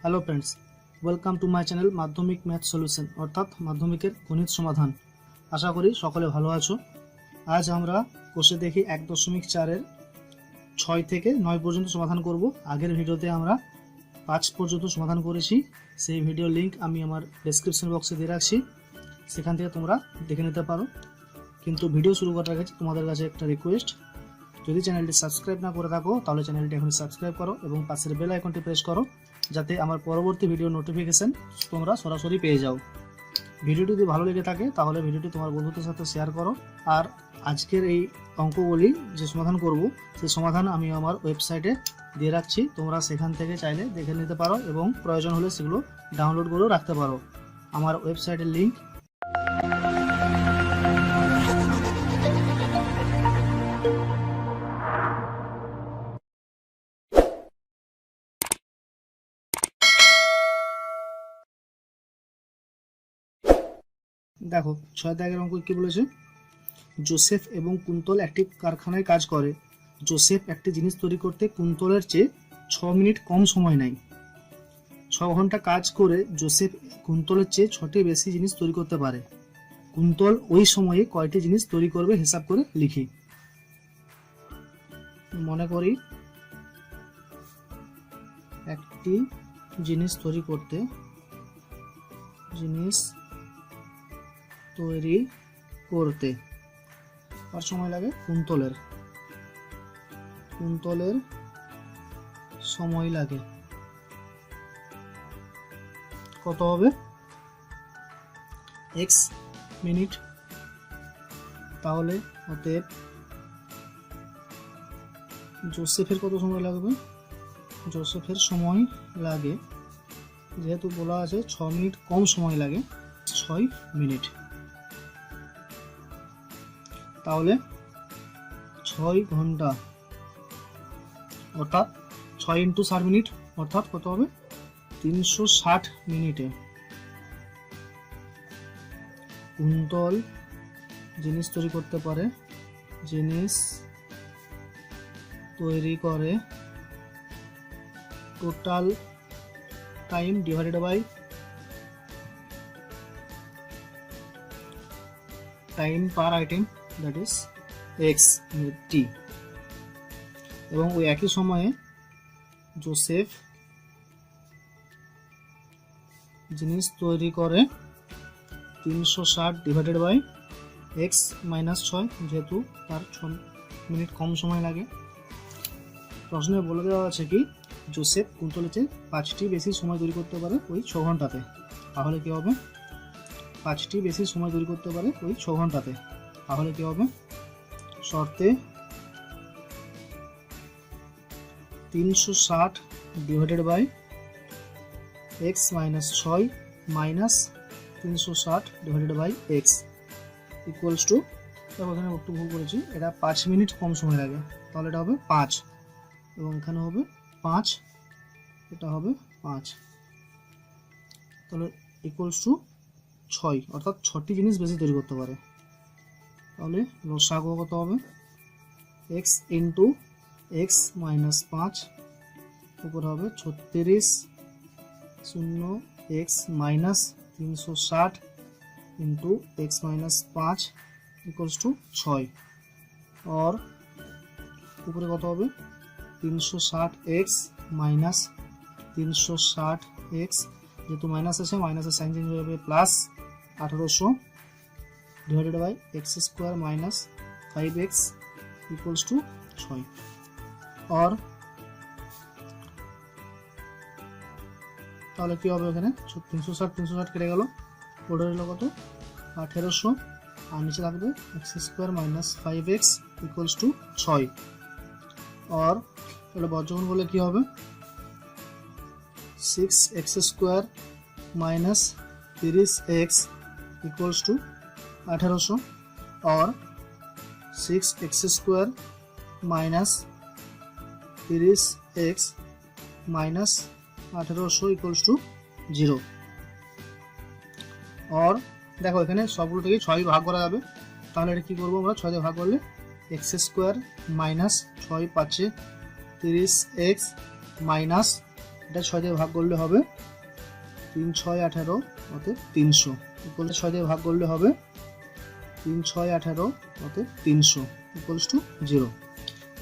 Hello friends, welcome to my channel মাধ্যমিক math solution অর্থাৎ মাধ্যমিকের গণিত সমাধান। আশা করি সকলে ভালো আছো। আজ আমরা কোষে দেখি 1.4-এর 6 থেকে 9 পর্যন্ত সমাধান করব। আগের ভিডিওতে আমরা 5 পর্যন্ত সমাধান করেছি, সেই ভিডিও লিঙ্ক আমি আমার ডেসক্রিপশন বক্সে দিয়ে রাখছি, সেখান থেকে তোমরা দেখে নিতে পারো। কিন্তু ভিডিও শুরু করার আগে তোমাদের কাছে একটা রিকোয়েস্ট, যদি চ্যানেলটি সাবস্ক্রাইব না করে থাকো তাহলে চ্যানেলটি এখন সাবস্ক্রাইব করো এবং পাশের বেল আইকনটি প্রেস করো, যাতে আমার পরবর্তী ভিডিও নোটিফিকেশন তোমরা সরাসরি পেয়ে যাও। ভিডিওটি যদি ভালো লেগে থাকে তাহলে ভিডিওটি তোমার বন্ধুদের সাথে শেয়ার করো। আর আজকের এই অঙ্কগুলি যে সমাধান করব সেই সমাধান আমি আমার ওয়েবসাইটে দিয়ে রাখছি, তোমরা সেখান থেকে চাইলে দেখে নিতে পারো এবং প্রয়োজন হলে সেগুলো ডাউনলোড করেও রাখতে পারো। আমার ওয়েবসাইটের লিঙ্ক দেখো। 6 দাগের অঙ্ক কি বলেছে? জোসেফ এবং কুন্তল একটি কারখানায় কাজ করে। জোসেফ একটি জিনিস তৈরি করতে কুন্তলের চেয়ে 6 মিনিট কম সময় নেয়। 6 ঘন্টা কাজ করে জোসেফ কুন্তলের চেয়ে 6টি বেশি জিনিস তৈরি করতে পারে। কুন্তল ওই সময়ে কয়টি জিনিস তৈরি করবে হিসাব করে লিখি। মনে করি একটি জিনিস তৈরি করতে আর সময় লাগে কুন্তলের সময় লাগে কত হবে? x minute. তাহলে অতএব জোসেফের কত সময় লাগবে? জোসেফের সময় লাগে, যেহেতু বলা আছে 6 মিনিট কম সময় লাগে, 6 মিনিট। তাহলে 6 ঘন্টা অর্থাৎ 6 × 7 মিনিট অর্থাৎ কত হবে? 360 মিনিটে কুন্তল জিনিস তৈরি করতে পারে, total time divided by time per item, that is x t। এবং ওই একই সময়ে জোসেফ জিনিস তৈরি করে 360 ডিভাইডেড বাই x - 6, যেহেতু তার 6 মিনিট কম সময় লাগে। প্রশ্নে বলে দেওয়া আছে কি জোসেফ কুন্তলের চেয়ে 5টি বেশি সময় তৈরি করতে পারে ওই 6 ঘন্টাতে। তাহলে কি হবে? 5টি বেশি সময় তৈরি করতে পারে ওই 6 ঘন্টাতে। তাহলে কি হবে? শর্তে 360 divided by x - 6 minus 360 divided by x equals to, দেখো এখানে একটু ভুল করেছি, এটা 5 মিনিট কম সময় লাগে, তাহলে এটা হবে 5 এবং এখানে হবে 5, এটা হবে 5, তাহলে ইকুয়ালস টু 6, অর্থাৎ 6টি জিনিস বেশি তৈরি করতে পারে। তাহলে লসাগু কত হবে? x × x - 5 উপর হবে 36 0 x - 360 × x - 5 ইকুয়ালস টু 6, और উপরে কত হবে? 360x - 360x, যেহেতু মাইনাস আছে মাইনাসের সাইন চেঞ্জ হয়ে যাবে plus 1800 divided by x² - 5x equals to 6, और তাহলে কি হবে? এখানে 360 কেটে গেল, ওটা হলো কত? 1800, আর নিচে থাকবে x² - 5x ইকুয়ালস টু 6, और এটা বর্গমূল করলে কি হবে? 6x² - 30x ইকুয়ালস টু 1800, और 6x² - 30x minus 1800 equals to 0, और দেখো এখানে সবগুলো থেকে 6 ভাগ করা যাবে। তাহলে এটা কি করব আমরা? 6 দিয়ে ভাগ করলে x² - 6 × 5 30x এটা 6 দিয়ে ভাগ করলে হবে 3 6 18 অতএব 300 ইকুয়াল 6 দিয়ে ভাগ করলে হবে 3 6 18 অতএব 300 ইকুয়ালস টু 0।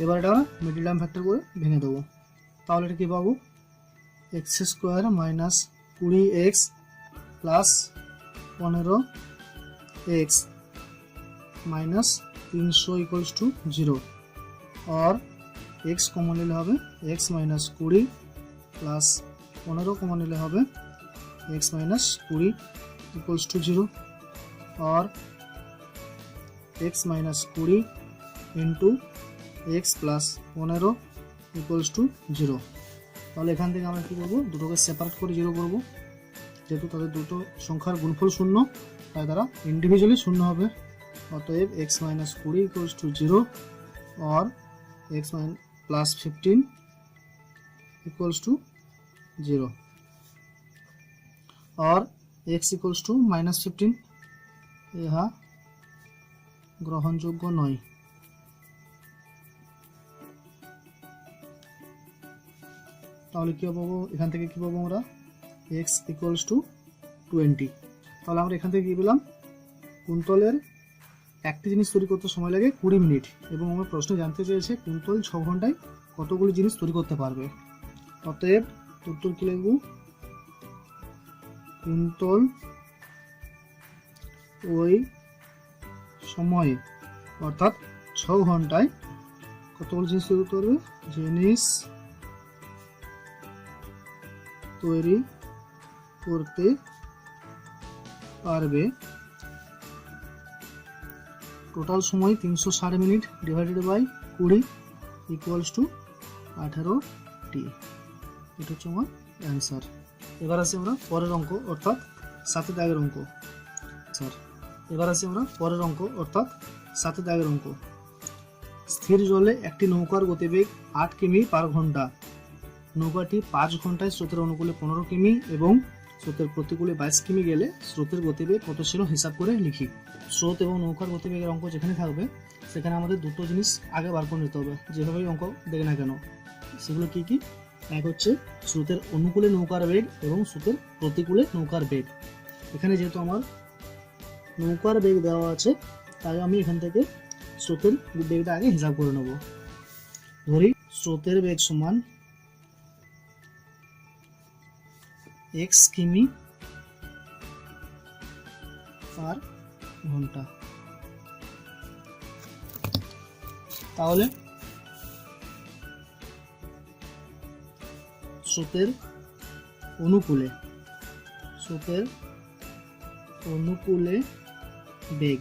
এবার এটা মিডল টার্ম ফ্যাক্টর করে ভেঙে দেবো। তাহলে এটা কি পাবো, x square minus 20x plus 15x minus 300 equals to 0। और x কমন নিলে হবে x মাইনাস 20 প্লাস 15 কমন নিলে হবে x মাইনাস 20 ইকুয়ালস টু 0। और x minus 20 into x plus 15 equals to 0। তাহলে এখান থেকে আমরা কী করবো, দুটোকে সেপারেট করে 0 করবো, যেহেতু তাদের দুটো সংখ্যার গুণফল শূন্য তাই তারা ইন্ডিভিজুয়ালি শূন্য হবে। অতএব x মাইনাস 20 ইকুয়ালস টু 0 और x प्लस 15 इक्वल्स टू 0 और x इक्वल्स टू माइनस 15 यह ग्रहणयोग्य नय। তাহলে কি পাবো, এখান থেকে কি পাবো আমরা, x ইকুয়ালস টু 20। তাহলে আমরা এখান থেকে কি পেলাম, কুন্তলের একটি জিনিস তৈরি করতে সময় লাগে 20 মিনিট এবং আমার প্রশ্ন জানতে চেয়েছে কুন্তল 6 ঘন্টায় কতগুলি জিনিস তৈরি করতে পারবে। অতএব উত্তর কি লিখব, কুন্তল ওই সময়ে অর্থাৎ 6 ঘন্টায় কতগুলি জিনিস তৈরি করবে, জিনিস তৈরি করতে পারবে। টোটাল সময় 360 মিনিট ডিভাইডেড বাই 20 ইকুয়ালস টু 18টি। এটা হচ্ছে আমার অ্যান্সার। এবার আসি আমরা পরের অঙ্ক অর্থাৎ 7 দাগের অঙ্ক। এবার আসি আমরা পরের অঙ্ক অর্থাৎ 7 দাগের অঙ্ক। স্থির জলে একটি নৌকার গতিবেগ 8 কিমি পার ঘন্টা। নৌকাটি 5 ঘন্টায় স্রোতের অনুকূলে 15 কিমি এবং স্রোতের প্রতিকূলে 22 কিমি গেলে স্রোতের গতিবেগ কত ছিল হিসাব করে লিখি। স্রোত এবং নৌকার গতিবেগের অঙ্ক যেখানে থাকবে সেখানে আমাদের দুটো জিনিস আগে বার করে নিতে হবে, যেভাবেই অঙ্ক দেখে না কেন। সেগুলো কি কি, এক হচ্ছে স্রোতের অনুকূলে নৌকার বেগ এবং স্রোতের প্রতিকূলে নৌকার বেগ। এখানে যেহেতু আমার নৌকার বেগ দেওয়া আছে তাই আমি এখান থেকে স্রোতের বেগটা আগে হিসাব করে নেব। ধরি স্রোতের বেগ সমান x কিমি পার ঘন্টা। তাহলে স্রোতের অনুকূলে বেগ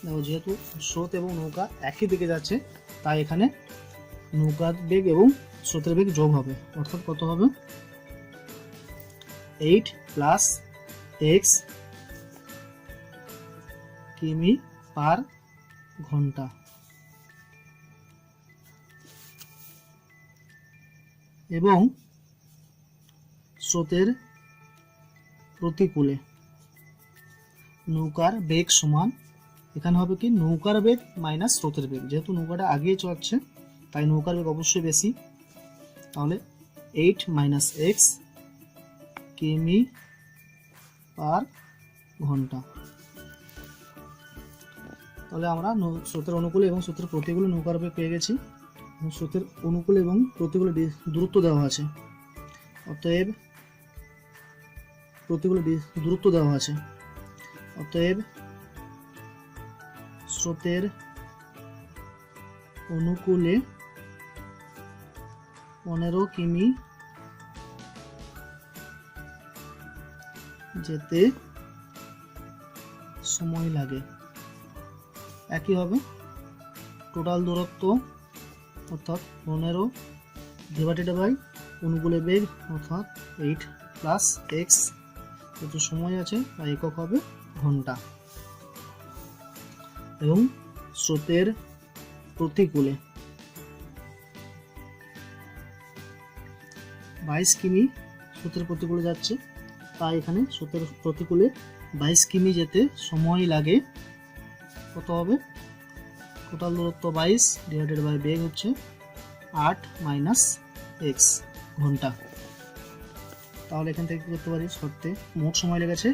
দেখো, যেহেতু স্রোত এবং নৌকা একই দিকে যাচ্ছে তাই এখানে নৌকার বেগ এবং স্রোতের বেগ যোগ হবে, অর্থাৎ কত হবে 8 প্লাস x কিমি পার ঘন্টা এবং স্রোতের প্রতিকূলে নৌকার বেগ সমান, এখানে হবে কি নৌকার বেগ মাইনাস স্রোতের বেগ, যেহেতু নৌকাটা আগিয়ে চলছে তাই নৌকার বেগ অবশ্যই বেশি। তাহলে 8 মাইনাস x কিমি পার ঘন্টা। তাহলে আমরা স্রোতের অনুকূলে এবং স্রোতের প্রতিকূলে নৌকার বেগ পেয়ে গেছি। স্রোতের অনুকূলে এবং প্রতিকূলে দূরত্ব দেওয়া আছে, অতএব প্রতিকূলে দূরত্ব দেওয়া আছে, অতএব স্রোতের অনুকূলে 15 কিমি যেতে সময় লাগে। একই হবে টোটাল দূরত্ব অর্থাৎ 15 ডিভাইডেড বাই অনুকূলে বেগ অর্থাৎ 8 প্লাস x, যেহেতু সময় আছে তাই একক হবে ঘন্টা। এবং স্রোতের প্রতিকূলে 22 কিমি স্রোতের প্রতিকূলে যাচ্ছে তাই এখানে স্রোতের প্রতিকূলে 22 কিমি যেতে সময় লাগে। কত হবে, টোটাল দূরত্ব 22 ডিভাইডেড বাই বেগ হচ্ছে 8 মাইনাস এক্স ঘন্টা। তাহলে এখান থেকে কি করতে পারি, সরতে মোট সময় লেগেছে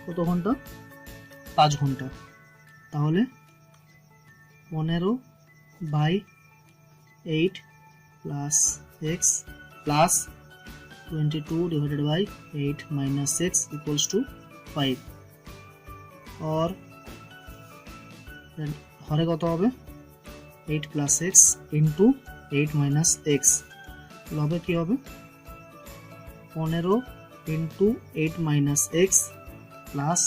কত ঘন্টা, 5 ঘন্টা। তাহলে 15/8 plus x plus 22/8 minus x equals to 5, और হরে কত হবে 8 plus x into 8 minus x, লবে কি হবে 15 into 8 minus x plus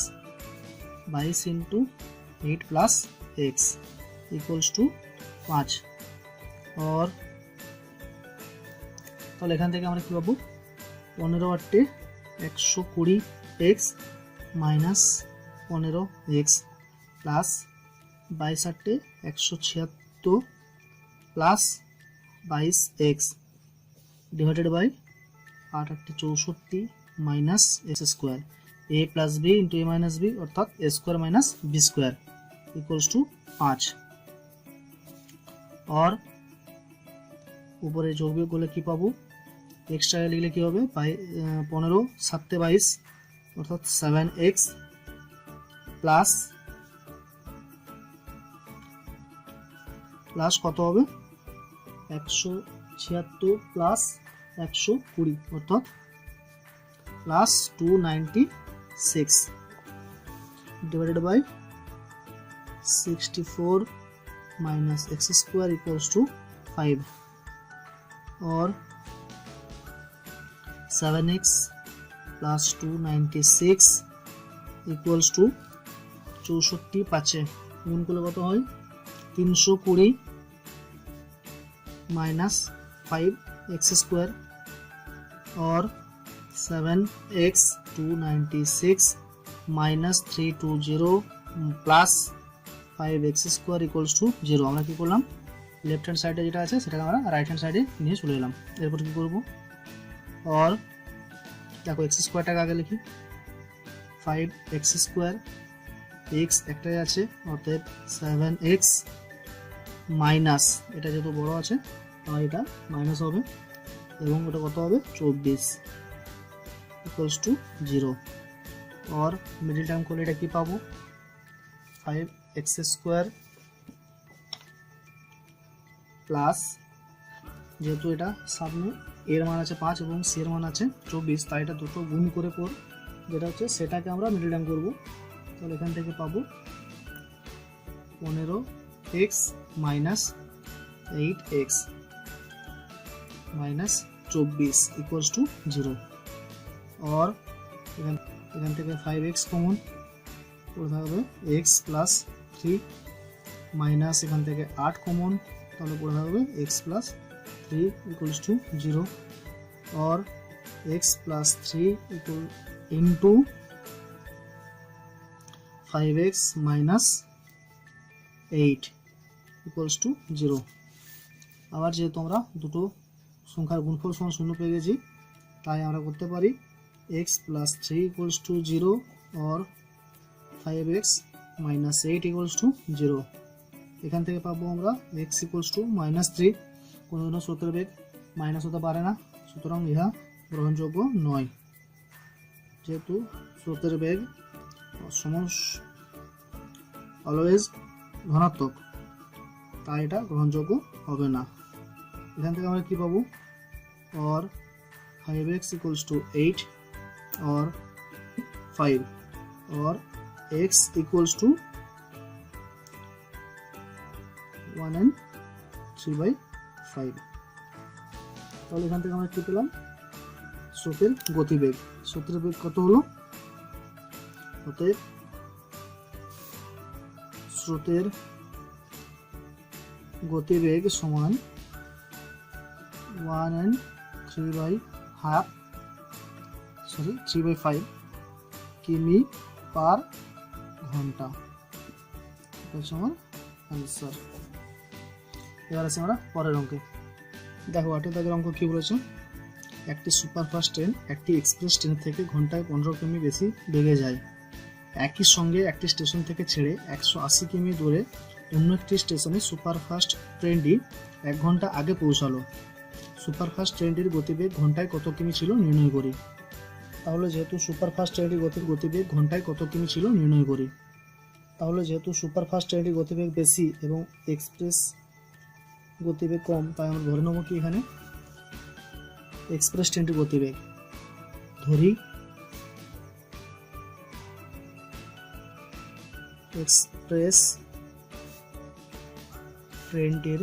22 into 8 plus x equals to 5, और তাহলে এখান থেকে আমরা কি পাবো 15/8 120x minus 15x plus 22/8 176 plus 22x divided by 8/8 64 minus x square, a plus B into A minus B অর্থাৎ A square minus B square equals to 5, और উপরে যোগ বিয়োগ করলে কি পাবো, এক্সট্রা লিখলে কি হবে 15 7 22 অর্থাৎ 7x প্লাস কত হবে 176 প্লাস 120 অর্থাৎ plus 296 divided by 64 minus x square equals to 5, और 7x প্লাস 296 ইকুয়ালস টু 64 5 গুণ করলে কত হয় 320 মাইনাস 5x স্কোয়ার, और 7x 296 minus 320 plus 5x square equals two 0। আমরা কি করলাম লেফট হ্যান্ড সাইডে যেটা আছে সেটাকে আমরা রাইট হ্যান্ড সাইডে নিয়ে চলে এলাম। এরপর কি করব, और দেখো এক্স স্কোয়ারটাকে আগে লিখি 5x স্কোয়ার, x একটাই আছে অতএব 7x মাইনাস এটা যেহেতু বড় আছে তাই এটা মাইনাস হবে এবং ওটা কত হবে 24 ইকুয়ালস টু 0, और মিডল টার্ম করলে এটা কি পাবো 5x স্কোয়ার প্লাস যেহেতু এটা সামনে এর মান আছে 5 এবং সি এর মান আছে 24 তাই এটা দুটো গুণ করে পর যেটা হচ্ছে সেটাকে আমরা মিডল টার্ম করব। তাহলে এখান থেকে পাবো 15x minus 8x minus 24 equals to 0, और এখান থেকে 5x কমন পড়ে থাকবে x প্লাস 3 মাইনাস এখান থেকে 8 কমন তাহলে পড়ে থাকবে x প্লাস 3 ইকুয়ালস টু 0, और x plus 3 equal into 5x minus 8 equals to 0। আবার যেহেতু আমরা দুটো সংখ্যার গুণফল সমান 0 পেয়ে গেছি তাই আমরা করতে পারি x প্লাস 3 ইকুয়ালস টু 0 और 5x মাইনাস 8 ইকুয়ালস টু 0। এখান থেকে পাবো আমরা x ইকুয়ালস টু মাইনাস 3, কোনো সূত্রের বেগ মাইনাস হতে পারে না সুতরাং ইহা গ্রহণযোগ্য নয়, যেহেতু স্রোতের বেগ সমান অলওয়েজ ধনাত্মক তাই এটা গ্রহণযোগ্য হবে না। এখান থেকে আমরা কি পাবো, और 5x इक्वल्स टू 8 और 5 और x इक्वल्स टू 1 and 3/5। তাহলে এখান থেকে আমরা কি পেলাম স্রোতের গতিবেগ, স্রোতের বেগ কত হলো, অতএব স্রোতের গতিবেগ সমান 1 and 3/5 কিমি পার ঘন্টা। এটা হচ্ছে আমার অ্যান্সার। এবার আছে আমরা পরের অঙ্কে। দেখো 8 দাগের অঙ্ক কি বলেছে, একটি সুপারফাস্ট ট্রেন একটি এক্সপ্রেস ট্রেন থেকে ঘন্টায় 15 কিমি বেশি বেগে যায়। একই সঙ্গে একটি স্টেশন থেকে ছেড়ে 180 কিমি দূরে অন্য একটি স্টেশনে সুপারফাস্ট ট্রেনটি 1 ঘন্টা আগে পৌঁছালো। সুপারফাস্ট ট্রেনটির গতিবেগ ঘন্টায় কত কিমি ছিল নির্ণয় করি। তাহলে যেহেতু সুপারফাস্ট ট্রেনটির গতিবেগ ঘন্টায় কত কিমি ছিল নির্ণয় করি। তাহলে যেহেতু সুপারফাস্ট ট্রেনটির গতিবেগ বেশি এবং এক্সপ্রেস গতিবেগ কম, তাই আমরা ধরে নেব কি এখানে এক্সপ্রেস ট্রেনটির গতিবেগ ধরি এক্সপ্রেস ট্রেনটির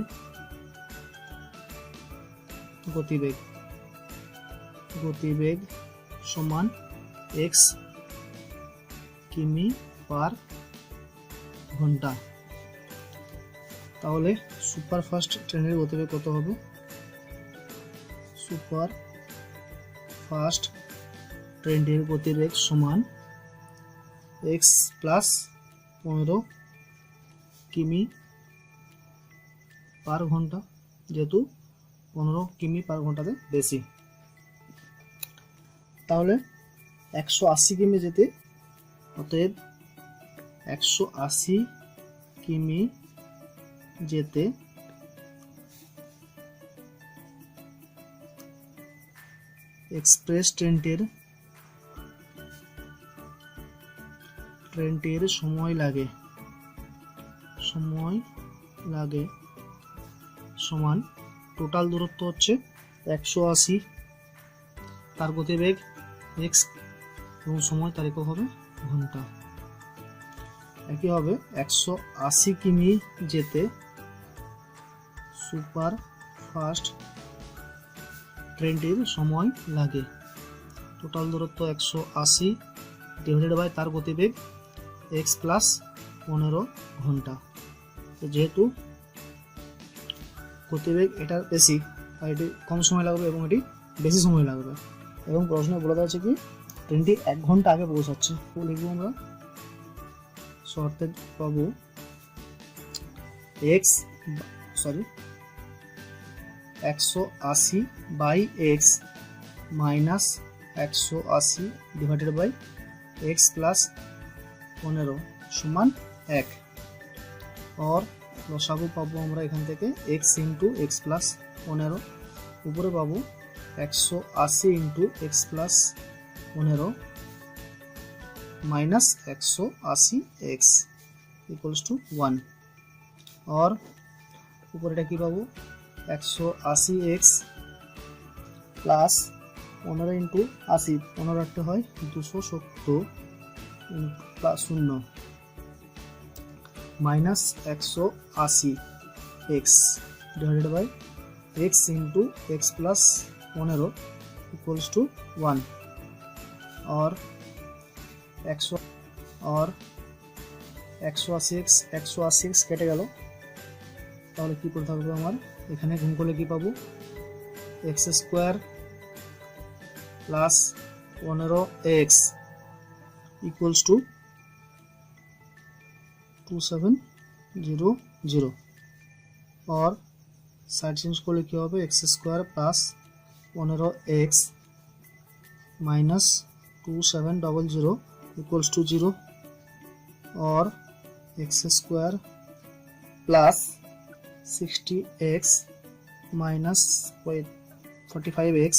গতিবেগ সমান x কিমি পার ঘন্টা। তাহলে সুপারফাস্ট ট্রেনের গতিবেগ কত হবে? সুপারফাস্ট ট্রেনটির গতিবেগ সমান x প্লাস 15 কিমি পার ঘন্টা, যেহেতু 15 কিমি পার ঘন্টাতে বেশি। তাহলে 180 কিমি যেতে, অতএব 180 কিমি যেতে এক্সপ্রেস ট্রেনটির সময় লাগে সমান টোটাল দূরত্ব হচ্ছে 180, তার গতিবেগ x এবং সময় তার একক হবে ঘন্টা। একই হবে 180 কিমি যেতে সুপার ফাস্ট ট্রেনটির সময় লাগে, টোটাল দূরত্ব 180 ডিভাইডেড বাই তার গতিবেগ x প্লাস 15 ঘন্টা। যেহেতু গতিবেগ এটা বেশি, তাই এটি কম সময় লাগবে এবং এটি বেশি সময় লাগবে। এবং প্রশ্নে বলে দেওয়া আছে কি ট্রেনটি 1 ঘন্টা আগে পৌঁছাচ্ছে। তো লিখবো আমরা শর্তে পাবো 180 বাই x minus 180 divided by x plus 15 সমান 1। और লসাগু পাবো আমরা এখান থেকে x ইন্টু এক্স প্লাস 15, উপরে পাবো 180 into x plus 15 minus 180 x equals to 1। और ऊपर এটা কি পাবো 180 एक्स प्लस 15 इंटू 80, 15 রাখতে হয় 270 plus 0 minus 180 x divided by x into x plus 15 equals to 1। और 180 কেটে গেল, তাহলে কি করে থাকবে আমার এখানে গুণ করলে কি পাবো x square plus 15x equals to 2700। और साइड चेंज করলে কি হবে x square plus 15x minus 2700 equals to 0। और x square plus 60x minus 45x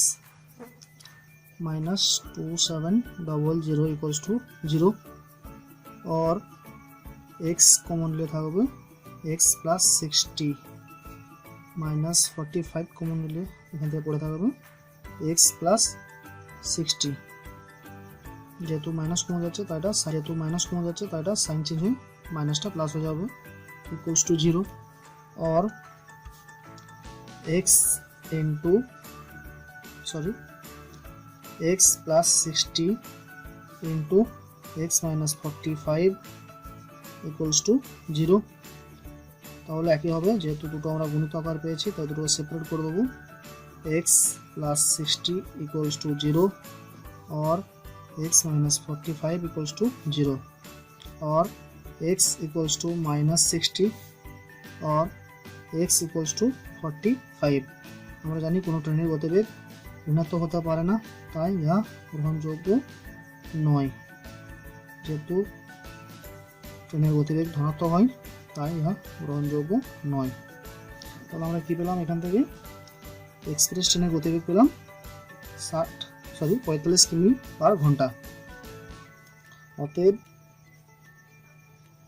minus 2700 equals to 0। और x कमन ले থাকবে x प्लस 60 माइनस 45 कमन ले এখান থেকে পড়ে থাকবে x प्लस 60। যেহেতু মাইনাস কমে যাচ্ছে তাই এটা সাইন চেঞ্জ হয়ে মাইনাসটা প্লাস হয়ে যাবে ইকুয়ালস টু 0। और x plus 60 into x minus 45 equals to 0। তাহলে একই হবে, যেহেতু দুটো আমরা গুণিত আকার পেয়েছি তাই দুটো সেপারেট করে দেবো। x प्लस 60 इक्वल्स टू 0 और x माइनस 45 इक्वल्स टू 0। और x इक्वल्स टू माइनस 60 और x इक्वल्स टू 45। আমরা জানি কোনো ট্রেনের গতিবেগ ঋণাত্মক হতে পারে না, তাই ইহা গ্রহণযোগ্য নয়। যেহেতু ট্রেনের গতিবেগ ধনাত্মক হয় তাই ইহা গ্রহণযোগ্য নয়। তাহলে আমরা কি পেলাম এখান থেকে, এক্সপ্রেস ট্রেনের গতিবেগ পেলাম 45 কিমি পার ঘন্টা। অতএব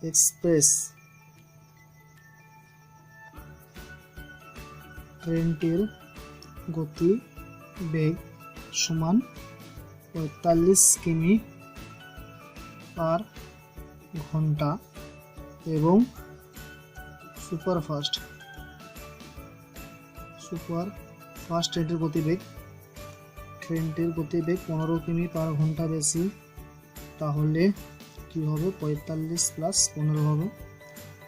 এক্সপ্রেস ট্রেনটির গতিবেগ সমান 45 কিমি পার ঘন্টা এবং সুপারফাস্ট ট্রেনটির গতিবেগ 15 কিমি পার ঘন্টা বেশি। তাহলে কি হবে, 45 প্লাস 15 হবে,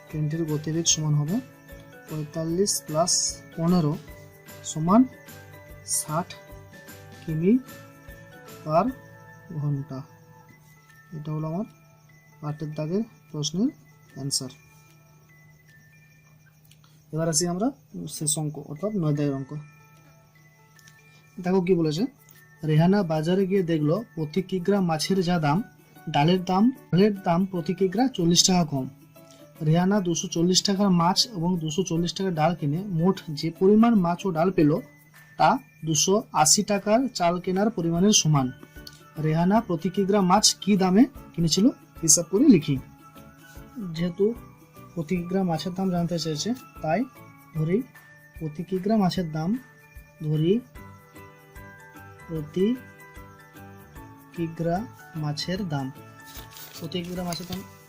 ট্রেনটির গতিবেগ সমান হবে 45 প্লাস 15 সমান 60 কিমি পার ঘন্টা। এটা হলো আমার 8 দাগের প্রশ্নের অ্যান্সার। এবার আসি আমরা শেষ অঙ্ক অর্থাৎ 9 দাগের অঙ্ক। দেখো কি বলেছে, রেহানা বাজারে গিয়ে দেখলো প্রতি কিগ্রা মাছের যা দাম, ডালের দাম প্রতি কিগ্রা 40 টাকা কম। রেহানা 240 টাকার মাছ এবং 240 টাকার ডাল কিনে মোট যে পরিমাণ মাছ ও ডাল পেল তা 280 টাকার চাল কেনার পরিমাণের সমান। রেহানা প্রতি কিগ্রা মাছ কি দামে কিনেছিল হিসাব করে লিখি। যেহেতু প্রতি কিগ্রা মাছের দাম জানতে চেয়েছে, তাই ধরি প্রতি কিগ্রা মাছের দাম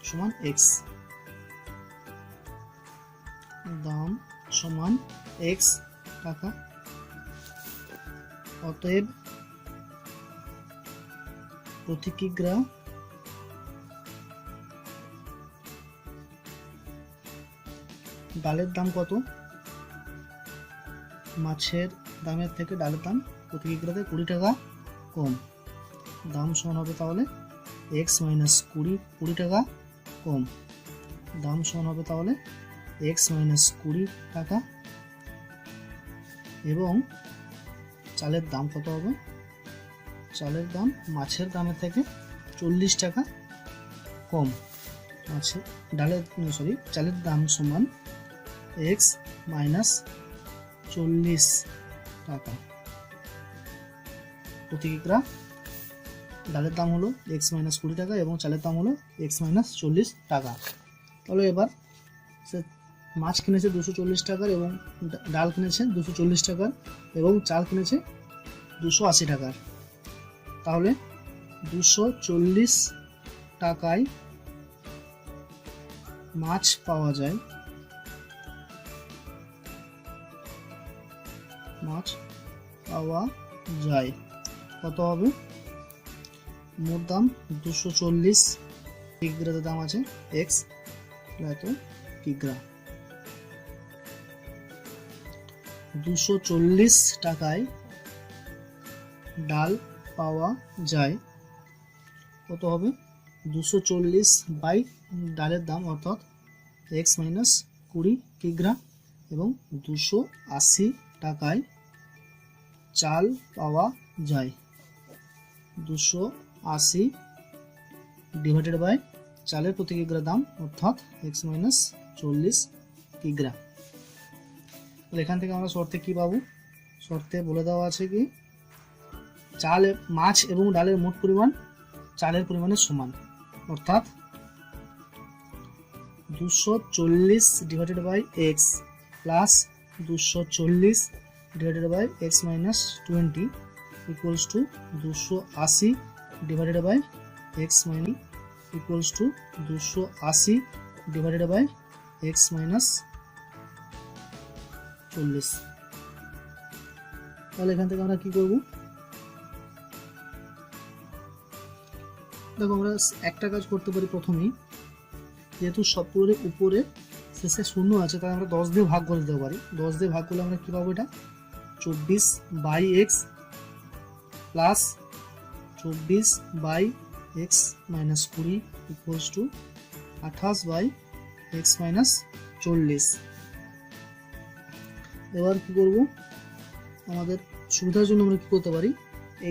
সমান এক্স, দাম সমান এক্স টাকা। অতএব প্রতি কিগ্রা ডালের দাম কত, মাছের দামের থেকে ডালের দাম প্রতি কিগ্রাতে 20 টাকা কম, দাম সমান হবে তাহলে এক্স মাইনাস 20 টাকা কম, দাম সমান হবে তাহলে এক্স মাইনাস 20 টাকা। এবং চালের দাম কত হবে, চালের দাম মাছের দামের থেকে 40 টাকা কম, চালের দাম সমান এক্স মাইনাস 40 টাকা প্রতি কিগ্রা। ডালের দাম হলো এক্স মাইনাস 20 টাকা এবং চালের দাম হলো এক্স মাইনাস 40 টাকা। তাহলে এবার সে মাছ কিনেছে 240 টাকার এবং ডাল কিনেছে 240 টাকার এবং চাল কিনেছে 280 টাকার। তাহলে 240 টাকায় মাছ পাওয়া যায়, কত হবে, মোট দাম 240 কিগ্রাতে দাম আছে এক্স, এত কিগ্রা। 240 টাকায় ডাল পাওয়া যায়, কত হবে, 240 বাই ডালের দাম অর্থাৎ এক্স মাইনাস 20 কিগ্রা এবং 280 টাকায় চাল পাওয়া যায়। 280 ডিভাইডেড বাই চালের প্রতি কিগ্রা দাম অর্থাৎ এক্স মাইনাস 40 কিগ্রা। এখান থেকে আমরা শর্তে কি পাবো, শর্তে বলে দেওয়া আছে কি মাছ এবং ডালের মোট পরিমাণ চালের পরিমাণের সমান, অর্থাৎ 240 divided by x plus 240 divided by x minus 20 equals to 280 divided by x minus equals to 280 divided by x minus 40। তাহলে এখান থেকে আমরা কি করব, দেখো আমরা একটা কাজ করতে পারি। প্রথমেই যেহেতু সবগুলোর উপরে শেষে শূন্য আছে, তাই আমরা 10 দিয়ে ভাগ করে দিতে পারি। 10 দিয়ে ভাগ করলে আমরা কি পাবো, এটা 24 by x plus 24 by x minus 20 equals to 28 by x minus 40। এবার কি করব, আমাদের সুবিধার জন্য আমরা কি করতে পারি,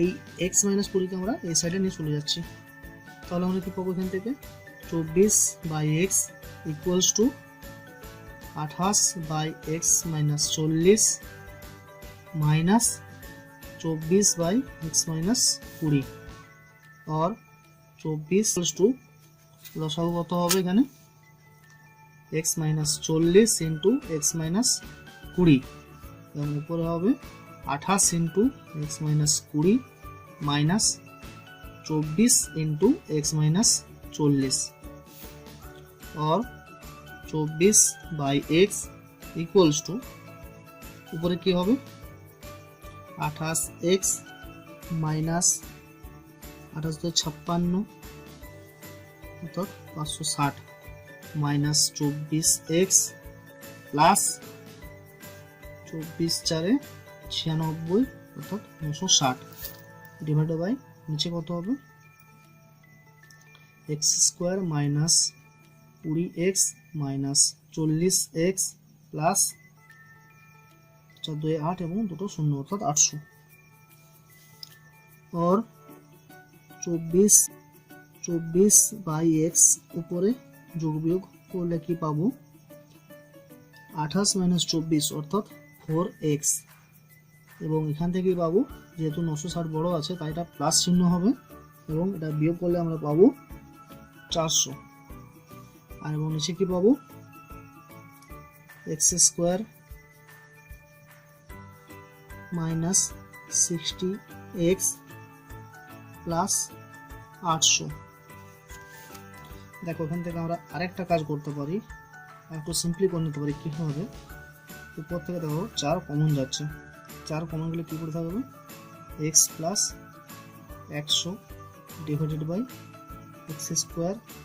এই এক্স মাইনাস 20কে আমরা এই সাইডে নিয়ে চলে যাচ্ছি। তাহলে আমরা কি পাবো, এখান থেকে 24 by x equals to 28/x-40 minus 24/x-20 और 24 टू লসাগু কত হবে এখানে x-40 ইন্টু x-20 এবং উপরে হবে 28 into x-20 minus 24 into x-40 और 24/x इक्वल्स टू ऊपर की होबे 28x माइनस 2856 अर्थात 560 माइनस 24x प्लस 24 4 96 अर्थात 960 डिवाइडेड बाय नीचे कत होबे x² minus 20x minus 40x plus 4 2 8 এবং দুটো শূন্য অর্থাৎ 800 और 24/x উপরে যোগ বিয়োগ করলে কি পাবো 28 - 24 অর্থাৎ 4x এবং এখান থেকেই পাবো যেহেতু 960 বড় আছে তাই এটা প্লাস চিহ্ন হবে এবং এটা বিয়োগ করলে আমরা পাবো 400 আর এবং নিচে কি পাবো x² माइनस 60x प्लस 800 देखो এখান থেকে আমরা আরেকটা কাজ করতে পারি একটু সিম্পলি করে নিতে পারি কি হবে উপর থেকে দেখো 4 কমন যাচ্ছে 4 কমন গেলে কি করে থাকবে x plus 100 divided by x²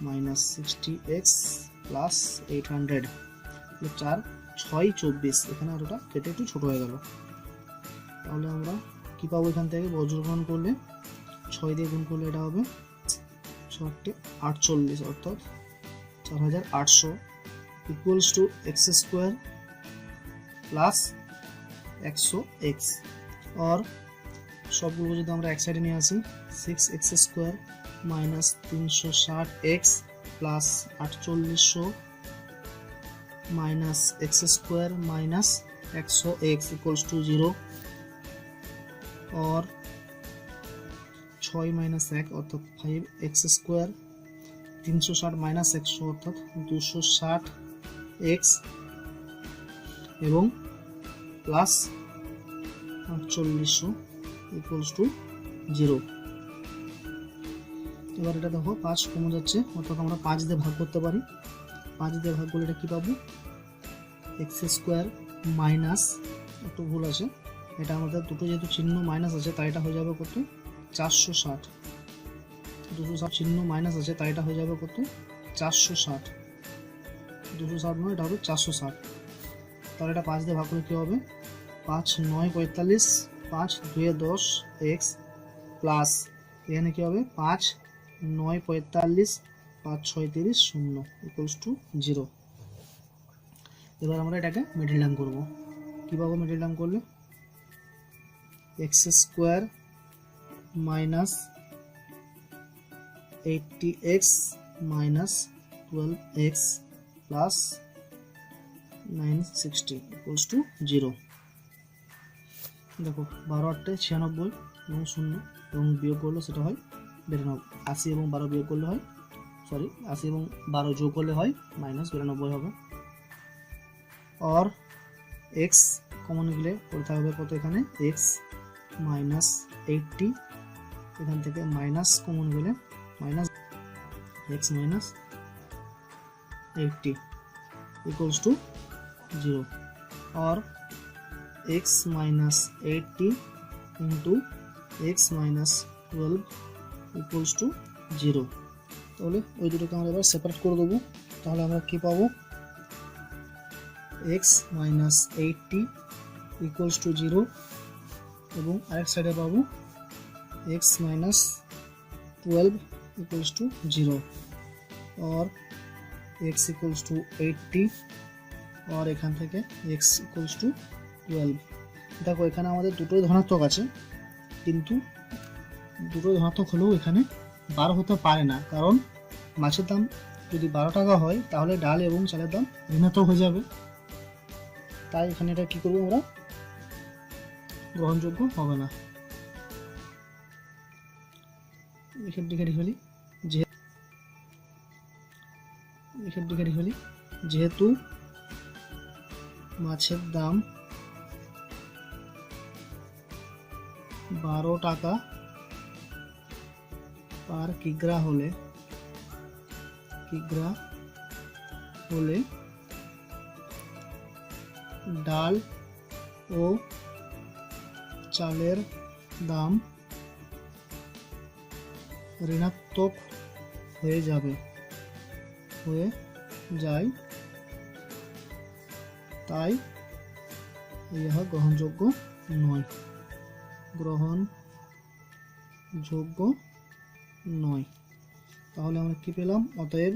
minus 60x plus 800 ये 4 6 24 এখানে আর ওটা কেটে একটু ছোট হয়ে গেল তাহলে আমরা কি পাবো এখান থেকে বজ্রগ্রহণ করলে 6 দিয়ে গুণ করলে এটা হবে 6 48 অর্থাৎ 4800 equals to x² plus 100x और সবগুলো যদি আমরা এক সাইডে নিয়ে আসি 6x² minus 360x plus 4800 minus x² minus 100x equals to 0 और 6 माइनस 1 अर्थात 5x² 360 माइनस 100 अर्थात 260x एवं प्लस 4800 इक्वल्स टू 0 এবার এটা দেখো 5 কমে যাচ্ছে অর্থাৎ আমরা 5 দিয়ে ভাগ করতে পারি 5 দিয়ে ভাগ করলে এটা কি পাবো x² মাইনাস একটু ভুল আছে এটা আমাদের দুটো যেহেতু চিহ্ন মাইনাস আছে তাই এটা হয়ে যাবে কত 460 260 চিহ্ন মাইনাস আছে তাই এটা হয়ে যাবে কত 460 260 নয় এটা হবে 460 তাহলে এটা 5 দিয়ে ভাগ করলে কি হবে 5 9 45 5 2 10 x প্লাস এখানে কি হবে 5 9 45 5 6 30 0 ইকুয়ালস টু 0 এবার আমরা এটাকে মিডল টার্ম করব কিভাবে মিডল টার্ম করলে x² minus 80x minus 12x plus 960 equals to 0 देखो 12 8 96 এবং 0 এবং বিয়োগ করলে সেটা হয় 92 80 এবং 12 বিয়োগ করলে হয় সরি 80 এবং 12 যোগ করলে হয় -92 হবে और x কমন গেলে পড়তে হবে কত এখানে x माइनस 80 এখান থেকে মাইনাস কমন গেলে minus x minus 80 equals to 0 और x minus 80 into x minus 12 equals to 0 তাহলে ওই দুটোকে আমরা এবার সেপারেট করে দেব তাহলে আমরা কি পাবো x माइनस 80 इक्वल्स टू 0 এবং আরেক সাইডে পাবো x माइनस 12 इक्वल्स टू 0 और x इक्वल्स टू 80 और এখান থেকে x इक्वल्स टू 12 দেখো এখানে আমাদের দুটোই ধনাত্মক আছে কিন্তু দুটো ধনাত্মক হলেও এখানে 12 হতে পারে না কারণ মাছের দাম যদি 12 টাকা হয় তাহলে ডাল এবং চালের দাম ঋণাত্মক হয়ে যাবে তাই এখানে এটা কি করব আমরা, গ্রহণযোগ্য হবে না। এখান থেকে ফেলি, যেহেতু মাছের দাম 12 টাকা পার কিগ্রা হলে ডাল ও চালের দাম ঋণাত্মক হয়ে যায়, তাই यह গ্রহণযোগ্য নয়। তাহলে আমরা কি পেলাম, অতএব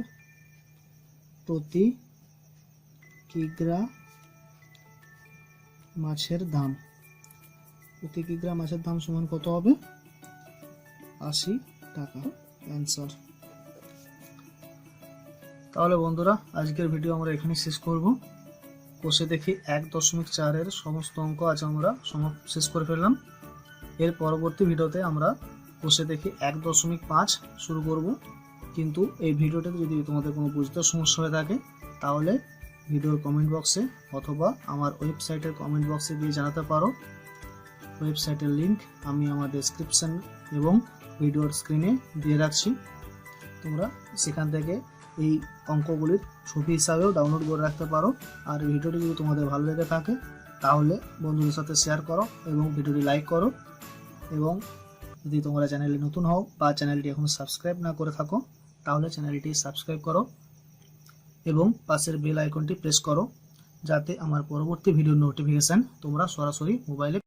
প্রতি কিগ্রা মাছের দাম সমান কত হবে, 80 টাকা। অ্যান্সার। তাহলে বন্ধুরা আজকের ভিডিও আমরা এখানে শেষ করব। কোষে দেখি 1.4 এর সমস্ত অঙ্ক আজ আমরা শেষ করে ফেললাম। এর পরবর্তী ভিডিওতে আমরা কোষে দেখি 1.5 শুরু করব। কিন্তু এই ভিডিওটাতে যদি তোমাদের কোনো বুঝতে সমস্যা হয়ে থাকে তাহলে ভিডিওর কমেন্ট বক্সে অথবা আমার ওয়েবসাইটের কমেন্ট বক্সে গিয়ে জানাতে পারো। ওয়েবসাইটের লিংক আমি আমার ডেসক্রিপশন এবং ভিডিওর স্ক্রিনে দিয়ে রাখছি। তোমরা সেখান থেকে এই অঙ্কগুলির ছবি হিসাবেও ডাউনলোড করে রাখতে পারো। আর ভিডিওটি যদি তোমাদের ভালো লেগে থাকে তাহলে বন্ধুদের সাথে শেয়ার করো এবং ভিডিওটি লাইক করো। এবং যদি তোমরা চ্যানেলে নতুন হও বা চ্যানেলটি এখনো সাবস্ক্রাইব না করে থাকো তাহলে চ্যানেলটি সাবস্ক্রাইব করো এবং পাশের বেল আইকনটি প্রেস করো, যাতে আমার পরবর্তী ভিডিওর নোটিফিকেশান তোমরা সরাসরি মোবাইলে